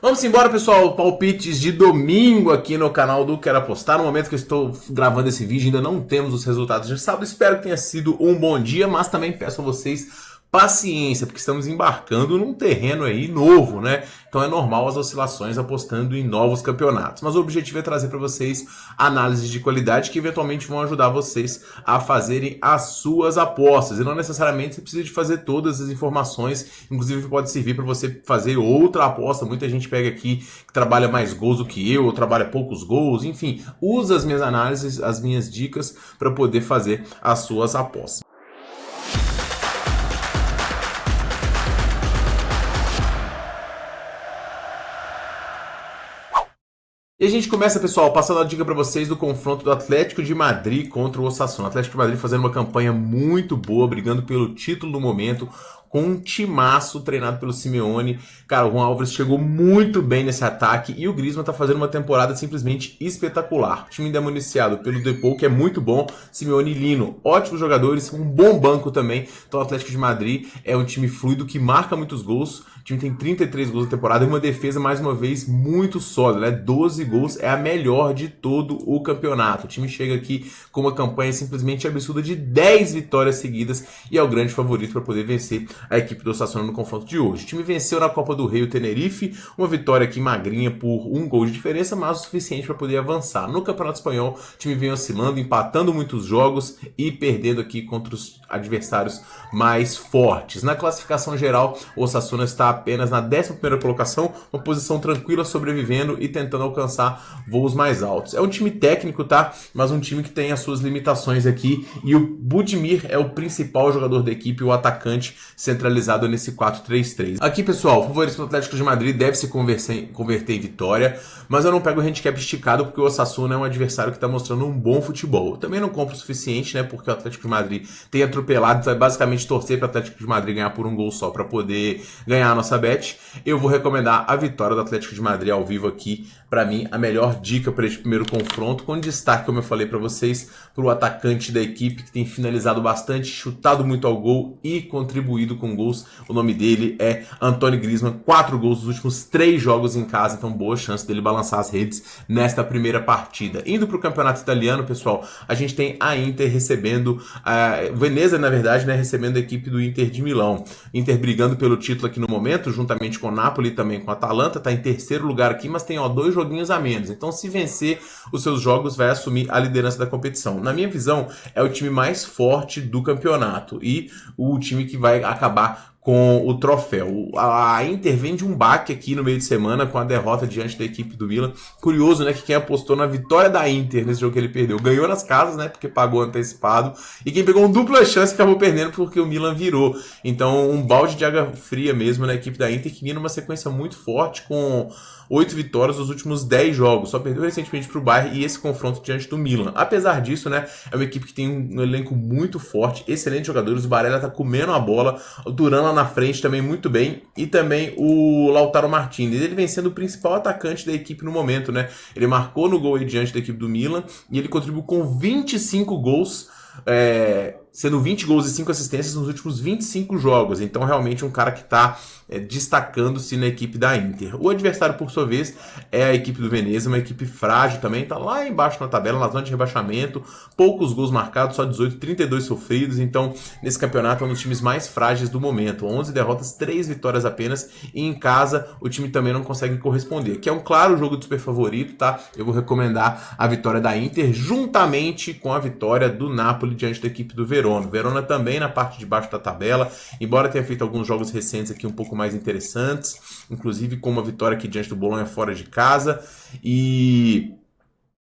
Vamos embora, pessoal. Palpites de domingo aqui no canal do Quero Apostar. No momento que eu estou gravando esse vídeo, ainda não temos os resultados de sábado. Espero que tenha sido um bom dia, mas também peço a vocês paciência, porque estamos embarcando num terreno aí novo, né? Então é normal as oscilações apostando em novos campeonatos. Mas o objetivo é trazer para vocês análises de qualidade que eventualmente vão ajudar vocês a fazerem as suas apostas. E não necessariamente você precisa de fazer todas as informações, inclusive pode servir para você fazer outra aposta. Muita gente pega aqui que trabalha mais gols do que eu, ou trabalha poucos gols, enfim, usa as minhas análises, as minhas dicas para poder fazer as suas apostas. E a gente começa, pessoal, passando a dica para vocês do confronto do Atlético de Madrid contra o Osasuna. O Atlético de Madrid fazendo uma campanha muito boa, brigando pelo título no momento, com um timaço treinado pelo Simeone. Cara, o Juan Álvares chegou muito bem nesse ataque e o Griezmann tá fazendo uma temporada simplesmente espetacular. O time ainda é municiado pelo Depou, que é muito bom, Simeone e Lino, ótimos jogadores, um bom banco também. Então o Atlético de Madrid é um time fluido que marca muitos gols. O time tem 33 gols na temporada e uma defesa, mais uma vez, muito sólida, né? 12 gols, é a melhor de todo o campeonato. O time chega aqui com uma campanha simplesmente absurda de 10 vitórias seguidas e é o grande favorito para poder vencer a equipe do Osasuna no confronto de hoje. O time venceu na Copa do Rei o Tenerife, uma vitória aqui magrinha por um gol de diferença, mas o suficiente para poder avançar. No Campeonato Espanhol, o time vem oscilando, empatando muitos jogos e perdendo aqui contra os adversários mais fortes. Na classificação geral, o Osasuna está apenas na 11ª colocação, uma posição tranquila, sobrevivendo e tentando alcançar voos mais altos. É um time técnico, tá? Mas um time que tem as suas limitações aqui e o Budimir é o principal jogador da equipe, o atacante centralizado nesse 4-3-3. Aqui, pessoal, o favorito do Atlético de Madrid deve se converter em vitória, mas eu não pego o handicap esticado porque o Osasuna é um adversário que está mostrando um bom futebol. Eu também não compro o suficiente, né? Porque o Atlético de Madrid tem atropelado, então é basicamente torcer para o Atlético de Madrid ganhar por um gol só para poder ganhar a nossa bet. Eu vou recomendar a vitória do Atlético de Madrid ao vivo aqui. Para mim, a melhor dica para este primeiro confronto, com destaque, como eu falei para vocês, para o atacante da equipe que tem finalizado bastante, chutado muito ao gol e contribuído com gols. O nome dele é Antoine Griezmann, 4 gols nos últimos 3 jogos em casa, então boa chance dele balançar as redes nesta primeira partida. Indo para o campeonato italiano, pessoal, a gente tem a Inter recebendo, Veneza, na verdade, né, recebendo a equipe do Inter de Milão. Inter brigando pelo título aqui no momento, juntamente com o Napoli e também com a Atalanta, está em terceiro lugar aqui, mas tem 2 joguinhos a menos. Então, se vencer os seus jogos, vai assumir a liderança da competição. Na minha visão, é o time mais forte do campeonato e o time que vai acabar com o troféu. A Inter vem de um baque aqui no meio de semana com a derrota diante da equipe do Milan. Curioso, né, que quem apostou na vitória da Inter nesse jogo que ele perdeu, ganhou nas casas, né, porque pagou antecipado, e quem pegou uma dupla chance acabou perdendo porque o Milan virou. Então, um balde de água fria mesmo na equipe da Inter, que vinha numa sequência muito forte com 8 vitórias nos últimos 10 jogos. Só perdeu recentemente para o Bayern e esse confronto diante do Milan. Apesar disso, né, é uma equipe que tem um elenco muito forte, excelentes jogadores. O Barella tá comendo a bola, o Thuram lá na frente também muito bem, e também o Lautaro Martinez. Ele vem sendo o principal atacante da equipe no momento, né? Ele marcou no gol aí diante da equipe do Milan e ele contribuiu com 25 gols, sendo 20 gols e 5 assistências nos últimos 25 jogos. Então, realmente, um cara que está destacando-se na equipe da Inter. O adversário, por sua vez, é a equipe do Veneza, uma equipe frágil também, está lá embaixo na tabela, na zona de rebaixamento, poucos gols marcados, só 18, 32 sofridos. Então, nesse campeonato, é um dos times mais frágeis do momento. 11 derrotas, 3 vitórias apenas, e em casa, o time também não consegue corresponder. Que é um claro jogo de super favorito, tá? Eu vou recomendar a vitória da Inter, juntamente com a vitória do Napoli diante da equipe do Verona. Verona também na parte de baixo da tabela, embora tenha feito alguns jogos recentes aqui um pouco mais interessantes, inclusive com uma vitória aqui diante do Bolonha fora de casa e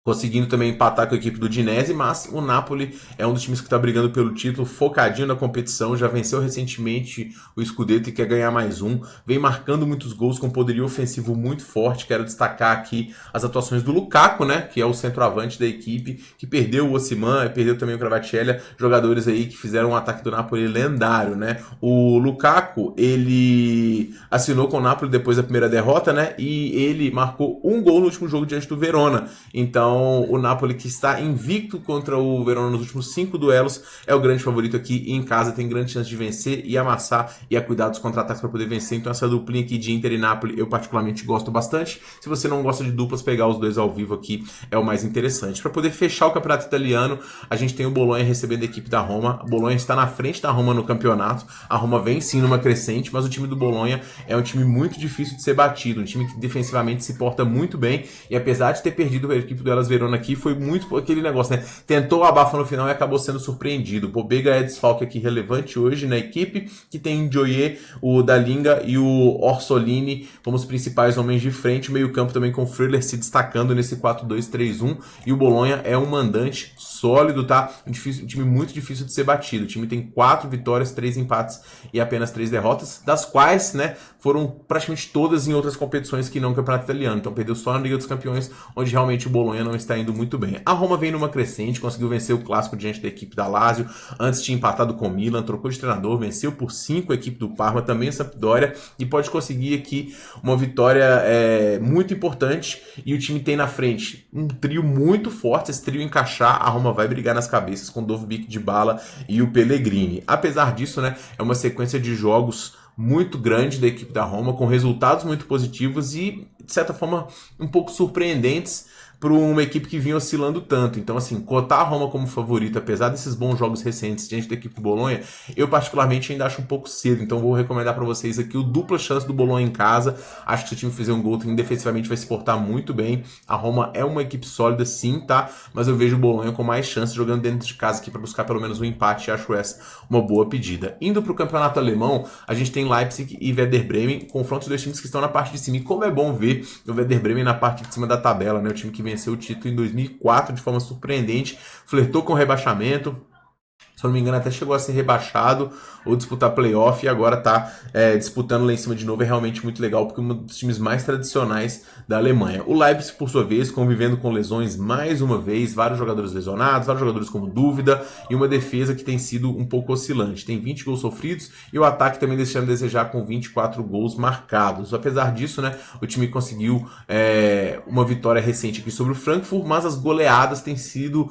conseguindo também empatar com a equipe do Udinese, mas o Napoli é um dos times que está brigando pelo título, focadinho na competição, já venceu recentemente o Scudetto e quer ganhar mais um, vem marcando muitos gols com poderio ofensivo muito forte. Quero destacar aqui as atuações do Lukaku, né, que é o centroavante da equipe, que perdeu o Osimhen, perdeu também o Kvaratskhelia, jogadores aí que fizeram um ataque do Napoli lendário, né. O Lukaku, ele assinou com o Napoli depois da primeira derrota, né, e ele marcou um gol no último jogo diante do Verona. Então, Então, o Napoli, que está invicto contra o Verona nos últimos 5 duelos, é o grande favorito aqui, e em casa tem grande chance de vencer e amassar, e a cuidar dos contra-ataques para poder vencer. Então essa duplinha aqui de Inter e Napoli eu particularmente gosto bastante. Se você não gosta de duplas, pegar os dois ao vivo aqui é o mais interessante. Para poder fechar o campeonato italiano, a gente tem o Bolonha recebendo a equipe da Roma. A Bolonha está na frente da Roma no campeonato. A Roma vem sim numa crescente, mas o time do Bolonha é um time muito difícil de ser batido, um time que defensivamente se porta muito bem, e apesar de ter perdido a equipe do Hellas Verona aqui, foi muito aquele negócio, né? Tentou abafa no final e acabou sendo surpreendido. O Pobega é desfalque aqui relevante hoje na equipe, que tem o Gioié, o Dalinga e o Orsolini como os principais homens de frente. O meio-campo também com o Freuler se destacando nesse 4-2-3-1. E o Bolonha é um mandante sólido, tá? Um time muito difícil de ser batido. O time tem 4 vitórias, 3 empates e apenas 3 derrotas, das quais, né, foram praticamente todas em outras competições que não o Campeonato Italiano. Então perdeu só na Liga dos Campeões, onde realmente o Bolonha não está indo muito bem. A Roma vem numa crescente, conseguiu vencer o clássico diante da equipe da Lazio, antes tinha empatado com o Milan, trocou de treinador, venceu por 5 a equipe do Parma, também a Sampdoria, e pode conseguir aqui uma vitória muito importante. E o time tem na frente um trio muito forte. Se esse trio encaixar, a Roma vai brigar nas cabeças com o Dovbyk, Dybala e o Pellegrini. Apesar disso, né, é uma sequência de jogos muito grande da equipe da Roma, com resultados muito positivos e, de certa forma, um pouco surpreendentes para uma equipe que vinha oscilando tanto. Então, assim, cotar a Roma como favorita, apesar desses bons jogos recentes diante da equipe do Bolonha, eu particularmente ainda acho um pouco cedo. Então, vou recomendar para vocês aqui o dupla chance do Bolonha em casa. Acho que se o time fizer um gol, defensivamente vai se portar muito bem. A Roma é uma equipe sólida, sim, tá? Mas eu vejo o Bolonha com mais chance jogando dentro de casa aqui para buscar pelo menos um empate. Acho essa uma boa pedida. Indo para o campeonato alemão, a gente tem Leipzig e Werder Bremen, confrontos de dois times que estão na parte de cima. E como é bom ver o Werder Bremen na parte de cima da tabela, né? O time que venceu o título em 2004 de forma surpreendente, flertou com o rebaixamento, se eu não me engano até chegou a ser rebaixado ou disputar playoff, e agora tá disputando lá em cima de novo. É realmente muito legal, porque é um dos times mais tradicionais da Alemanha. O Leipzig, por sua vez, convivendo com lesões mais uma vez, vários jogadores lesionados, vários jogadores como dúvida, e uma defesa que tem sido um pouco oscilante. Tem 20 gols sofridos, e o ataque também deixando a desejar com 24 gols marcados. Apesar disso, né, o time conseguiu uma vitória recente aqui sobre o Frankfurt, mas as goleadas têm sido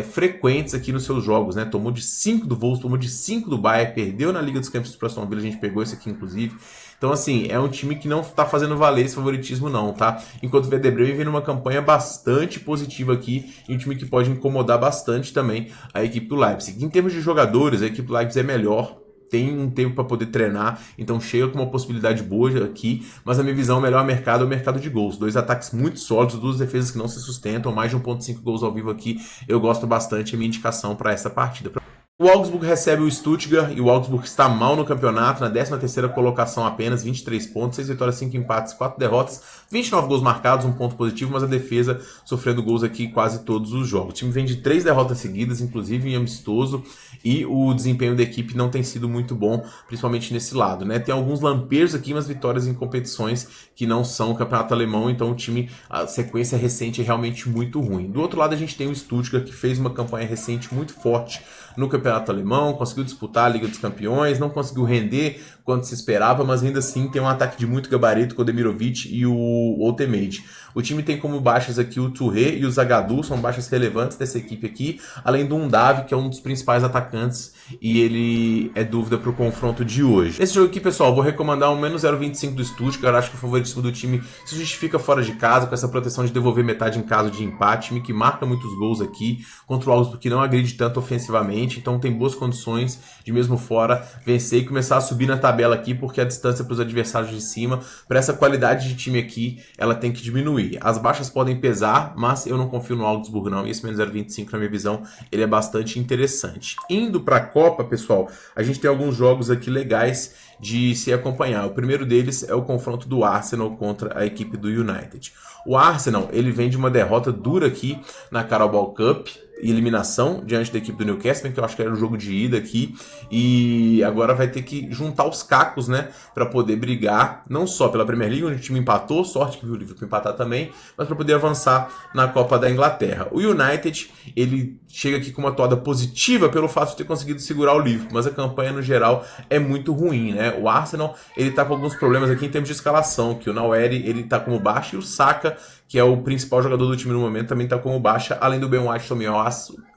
frequentes aqui nos seus jogos, né? Tomou de 5 do Wolfsburg, tomou de 5 do Bayern, perdeu na Liga dos Campeões do Aston Villa, a gente pegou esse aqui inclusive. Então, assim, é um time que não tá fazendo valer esse favoritismo não, tá? Enquanto o Werder Bremen vem numa campanha bastante positiva aqui, e um time que pode incomodar bastante também a equipe do Leipzig. Em termos de jogadores, a equipe do Leipzig é melhor, tem um tempo para poder treinar, então chega com uma possibilidade boa aqui, mas a minha visão, o melhor mercado é o mercado de gols. 2 ataques muito sólidos, 2 defesas que não se sustentam, mais de 1.5 gols ao vivo aqui, eu gosto bastante, é minha indicação para essa partida. O Augsburg recebe o Stuttgart, e o Augsburg está mal no campeonato, na 13ª colocação apenas, 23 pontos, 6 vitórias, 5 empates, 4 derrotas, 29 gols marcados, um ponto positivo, mas a defesa sofrendo gols aqui quase todos os jogos. O time vem de 3 derrotas seguidas, inclusive em amistoso, e o desempenho da equipe não tem sido muito bom, principalmente nesse lado, né? Tem alguns lampejos aqui, mas vitórias em competições que não são o campeonato alemão, então o time, a sequência recente é realmente muito ruim. Do outro lado a gente tem o Stuttgart, que fez uma campanha recente muito forte no campeonato alemão, conseguiu disputar a Liga dos Campeões, não conseguiu render quanto se esperava, mas ainda assim tem um ataque de muito gabarito com o Demirovic e o Oltemade. O time tem como baixas aqui o Touré e o Zagadou, são baixas relevantes dessa equipe aqui, além do Undav, que é um dos principais atacantes, e ele é dúvida para o confronto de hoje. Nesse jogo aqui, pessoal, vou recomendar um menos 0,25 do Stuttgart. Eu acho que o favoritismo do time se justifica fora de casa, com essa proteção de devolver metade em caso de empate, time que marca muitos gols aqui, contra o Augsburg que não agride tanto ofensivamente, então tem boas condições de mesmo fora vencer e começar a subir na tabela aqui, porque a distância para os adversários de cima, para essa qualidade de time aqui, ela tem que diminuir. As baixas podem pesar, mas eu não confio no Augsburg não, e esse menos 0,25 na minha visão, ele é bastante interessante. Indo para a Copa, pessoal, a gente tem alguns jogos aqui legais de se acompanhar. O primeiro deles é o confronto do Arsenal contra a equipe do United. O Arsenal, ele vem de uma derrota dura aqui na Carabao Cup, eliminação diante da equipe do Newcastle, que eu acho que era um jogo de ida aqui, e agora vai ter que juntar os cacos, né, para poder brigar, não só pela Premier League, onde o time empatou, sorte que viu o Liverpool empatar também, mas para poder avançar na Copa da Inglaterra. O United, ele chega aqui com uma toada positiva pelo fato de ter conseguido segurar o Liverpool, mas a campanha no geral é muito ruim, né? né? O Arsenal, ele tá com alguns problemas aqui em termos de escalação, que o Nwaneri, ele tá como baixa, e o Saka, que é o principal jogador do time no momento, também tá como baixa, além do Ben White também,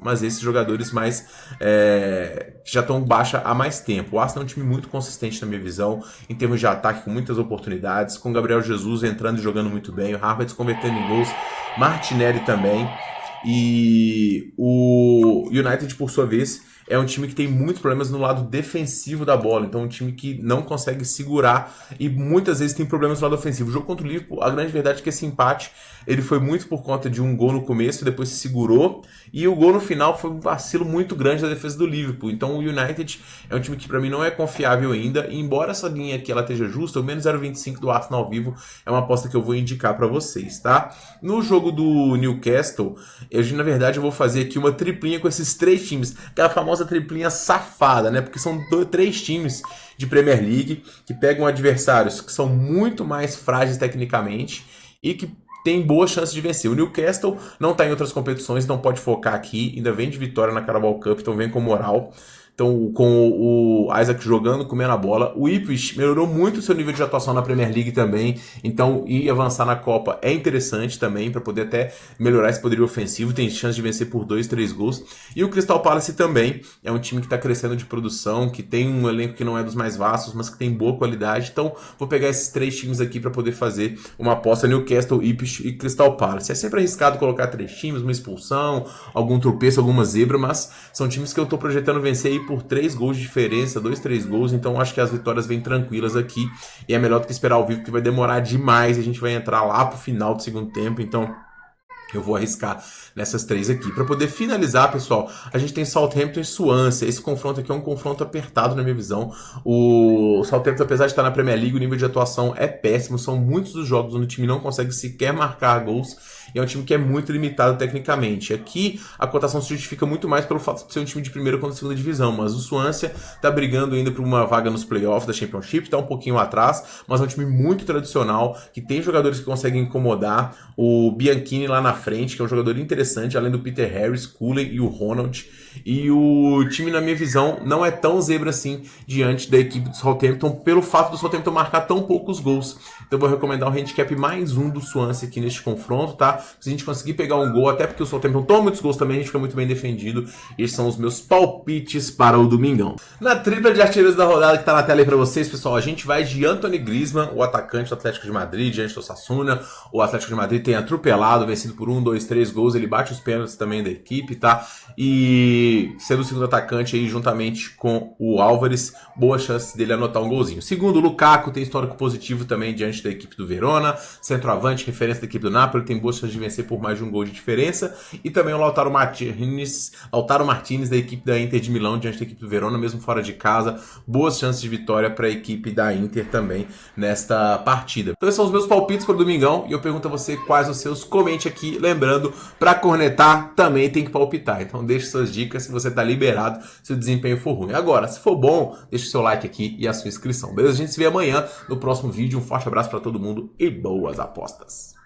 mas esses jogadores mais que já estão baixa há mais tempo. O Arsenal é um time muito consistente na minha visão, em termos de ataque, com muitas oportunidades, com o Gabriel Jesus entrando e jogando muito bem, o Havertz convertendo em gols, Martinelli também, e o United, por sua vez, é um time que tem muitos problemas no lado defensivo da bola, então é um time que não consegue segurar e muitas vezes tem problemas no lado ofensivo. O jogo contra o Liverpool, a grande verdade é que esse empate ele foi muito por conta de um gol no começo, depois se segurou, e o gol no final foi um vacilo muito grande da defesa do Liverpool. Então o United é um time que para mim não é confiável ainda, e embora essa linha aqui ela esteja justa, o menos 0,25 do Arsenal ao vivo é uma aposta que eu vou indicar para vocês, tá? No jogo do Newcastle, na verdade eu vou fazer aqui uma triplinha com esses três times, aquela famosa triplinha safada, né? Porque são três times de Premier League que pegam adversários que são muito mais frágeis tecnicamente e que tem boas chances de vencer. O Newcastle não está em outras competições, não pode focar aqui, ainda vem de vitória na Carabao Cup, então vem com moral. Então, com o Isaac jogando, comendo a bola. O Ipswich melhorou muito o seu nível de atuação na Premier League também. Então, ir avançar na Copa é interessante também, para poder até melhorar esse poderio ofensivo. Tem chance de vencer por 2, 3 gols. E o Crystal Palace também é um time que está crescendo de produção, que tem um elenco que não é dos mais vastos, mas que tem boa qualidade. Então, vou pegar esses três times aqui para poder fazer uma aposta: Newcastle, Ipswich e Crystal Palace. É sempre arriscado colocar três times, uma expulsão, algum tropeço, alguma zebra, mas são times que eu estou projetando vencer aí por 3 gols de diferença, 2, 3 gols, então acho que as vitórias vêm tranquilas aqui, e é melhor do que esperar ao vivo, porque vai demorar demais, a gente vai entrar lá pro final do segundo tempo, então eu vou arriscar nessas três aqui. Para poder finalizar, pessoal, a gente tem Southampton e Swansea. Esse confronto aqui é um confronto apertado na minha visão. O Southampton, apesar de estar na Premier League, o nível de atuação é péssimo. São muitos dos jogos onde o time não consegue sequer marcar gols. E é um time que é muito limitado tecnicamente. Aqui, a cotação se justifica muito mais pelo fato de ser um time de primeira contra segunda divisão. Mas o Swansea está brigando ainda por uma vaga nos playoffs da Championship. Está um pouquinho atrás, mas é um time muito tradicional, que tem jogadores que conseguem incomodar. O Bianchini lá na frente, que é um jogador interessante, além do Peter Harris, Cooley e o Ronald. E o time, na minha visão, não é tão zebra assim diante da equipe do Southampton, pelo fato do Southampton marcar tão poucos gols. Então eu vou recomendar o handicap mais um do Swansea aqui neste confronto, tá? Se a gente conseguir pegar um gol, até porque o Southampton toma muitos gols também, a gente fica muito bem defendido. Esses são os meus palpites para o domingão. Na tripla de artilheiros da rodada que tá na tela aí pra vocês, pessoal, a gente vai de Anthony Griezmann, o atacante do Atlético de Madrid, diante do Osasuna. O Atlético de Madrid tem atropelado, vencido por 1, 2, 3 gols, ele bate os pênaltis também da equipe, tá? E sendo o segundo atacante aí, juntamente com o Álvares, boa chance dele anotar um golzinho. Segundo, o Lukaku tem histórico positivo também diante da equipe do Verona, centroavante, referência da equipe do Napoli, tem boas chances de vencer por mais de um gol de diferença. E também o Lautaro Martinez da equipe da Inter de Milão, diante da equipe do Verona, mesmo fora de casa, boas chances de vitória para a equipe da Inter também nesta partida. Então esses são os meus palpites para o domingão, e eu pergunto a você quais os seus, comente aqui, lembrando, para cornetar também tem que palpitar, então deixe suas dicas se você tá liberado, se o desempenho for ruim. Agora, se for bom, deixe o seu like aqui e a sua inscrição, beleza? A gente se vê amanhã no próximo vídeo, um forte abraço para todo mundo e boas apostas!